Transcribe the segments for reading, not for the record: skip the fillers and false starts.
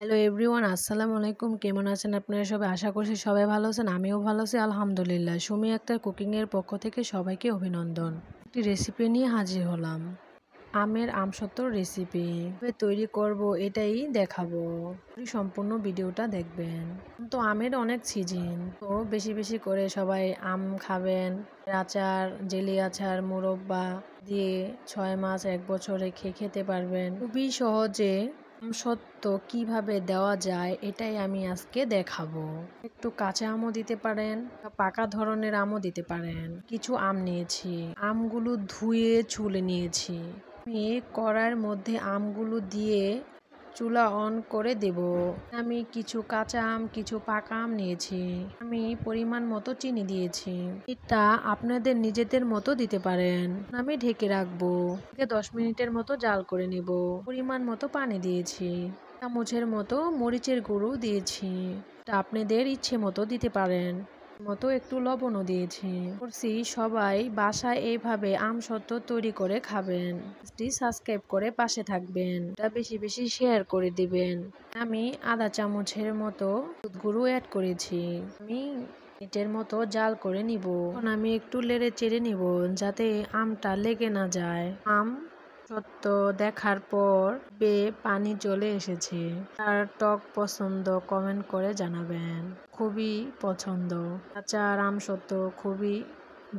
Hello everyone, আসসালামু আলাইকুম। কেমন আছেন আপনারা সবাই? আশা করছি সবাই ভালো আছেন। আমিও ভালো আছি আলহামদুলিল্লাহ। সুমি আক্তার কুকিংয়ের পক্ষ থেকে সবাইকে অভিনন্দন। একটি রেসিপি নিয়ে হাজির হলাম। আমের আমসত্ত্বর রেসিপি কিভাবে তৈরি করব এটাই দেখাবো। সম্পূর্ণ ভিডিওটা দেখবেন। তো আমের অনেক সিজন, তো বেশি বেশি করে সবাই আম খাবেন। আচার, জেলি আচার, মুরব্বা দিয়ে 6 মাস 1 বছর রেখে খেতে পারবেন খুবই সহজে। আমসত্ত্ব কিভাবে দেওয়া যায় এটাই আমি আজকে দেখাবো। একটু কাঁচা আমও দিতে পারেন, পাকা ধরনের আমও দিতে পারেন। কিছু আম নিয়েছি, আমগুলো ধুয়ে ছুলে নিয়েছি। আমি কড়াইয়ের মধ্যে আমগুলো দিয়ে চুলা অন করে দেব। আমি কিছু কাঁচা আম, কিছু পাকা আম নিয়েছি। আমি পরিমাণ মতো চিনি দিয়েছি। এটা আপনাদের নিজেদের মতো দিতে পারেন। আমি ঢেকে রাখবো। 10 মিনিটের মতো জাল করে নিব। পরিমাণ মতো পানি দিয়েছি। চামচের মতো মরিচের গুঁড়ো দিয়েছি। এটা আপনাদের ইচ্ছে মতো দিতে পারেন। মতো একটু লবণও দিয়েছি। করছি সবাই বাসায় এইভাবে আমসত্ত্ব তৈরি করে খাবেন। সাবস্ক্রাইব করে পাশে থাকবেন। এটা বেশি বেশি শেয়ার করে দিবেন। আমি আধা চামচের মতো দুধ গুঁড়ো অ্যাড করেছি। আমি মিনিটের মতো জাল করে নিব। এখন আমি একটু নেড়ে চেড়ে নিব যাতে আমটা লেগে না যায়। আম সত্য দেখার পর পানি চলে এসেছে। আর টক পছন্দ কমেন্ট করে জানাবেন। খুবই পছন্দ। আচার আম সত্য খুবই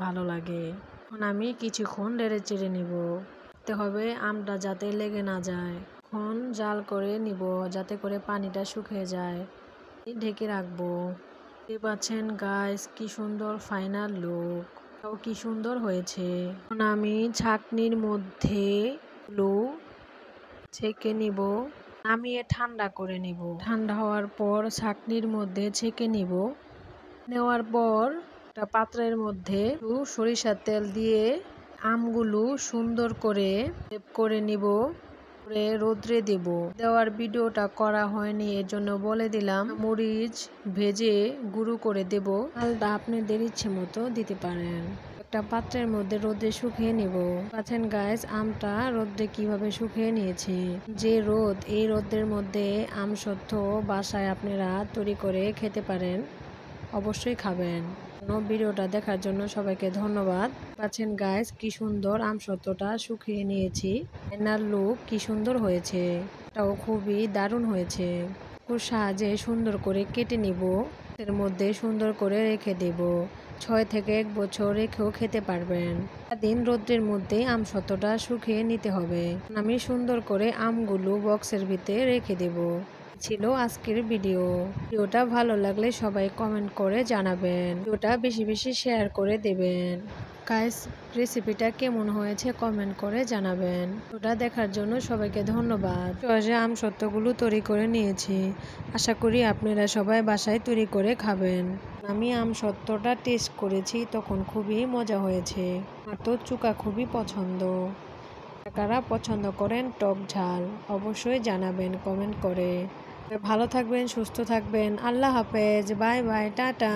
ভালো লাগে। এখন আমি কিছুক্ষণ নেড়ে চেড়ে নিব। দেখতে হবে আমটা যাতে লেগে না যায়। এখন জাল করে নিব যাতে করে পানিটা শুকিয়ে যায়। ঢেকে রাখবো। দেখতে পাচ্ছেন গাইস, কি সুন্দর ফাইনাল লুক। কি সুন্দর হয়েছে। এখন আমি ছাঁকনির মধ্যে ছেঁকে নিব। নামিয়ে ঠান্ডা করে নিব। ঠান্ডা হওয়ার পর ছাঁকনির মধ্যে ছেঁকে নিব। নেওয়ার পর একটা পাত্রের মধ্যে একটু সরিষার তেল দিয়ে আমগুলো সুন্দর করে নিব। রোদ্রে দেব। দেওয়ার ভিডিওটা করা হয়নি, এর জন্য বলে দিলাম। মরিচ ভেজে গুঁড়ো করে দেব। চালটা আপনাদের ইচ্ছে মতো দিতে পারেন। একটা পাত্রের মধ্যে রোদে শুকিয়ে নিব। পাচ্ছেন গাইস, আমটা রোদে কিভাবে শুকিয়ে নিয়েছি। যে রোদ, এই রোদের মধ্যে আমসত্ত্ব বাসায় আপনারা তৈরি করে খেতে পারেন। অবশ্যই খাবেন। ভিডিওটা দেখার জন্য সবাইকে ধন্যবাদ। পাচ্ছেন গাইস, কি সুন্দর আমসত্ত্বটা শুকিয়ে নিয়েছি। ফাইনাল লুক কি সুন্দর হয়েছে। এটাও খুবই দারুণ হয়েছে। খুব সাহায্যে সুন্দর করে কেটে নিব। এর মধ্যে সুন্দর করে রেখে দেব। 6 থেকে 1 বছর রেখেও খেতে পারবেন। দিন রোদ্রের মধ্যে আমসত্ত্বটা শুকিয়ে নিতে হবে। আমি সুন্দর করে আমগুলো বক্সের ভিতরে রেখে দেব। ছিল আজকের ভিডিওটা ভালো লাগলে সবাই কমেন্ট করে জানাবেন। ভিডিওটা বেশি বেশি শেয়ার করে দেবেন। গাইস, রেসিপিটা কেমন হয়েছে কমেন্ট করে জানাবেন। ওটা দেখার জন্য সবাইকে ধন্যবাদ। সহজে আমসত্ত্বগুলো তৈরি করে নিয়েছি। আশা করি আপনারা সবাই বাসায় তৈরি করে খাবেন। আমি আমসত্ত্বটা টেস্ট করেছি, তখন খুবই মজা হয়েছে। আমার তো চুকা খুবই পছন্দ। কারা পছন্দ করেন টক ঝাল অবশ্যই জানাবেন কমেন্ট করে। ভালো থাকবেন, সুস্থ থাকবেন। আল্লাহ হাফেজ, বাই বাই, টাটা।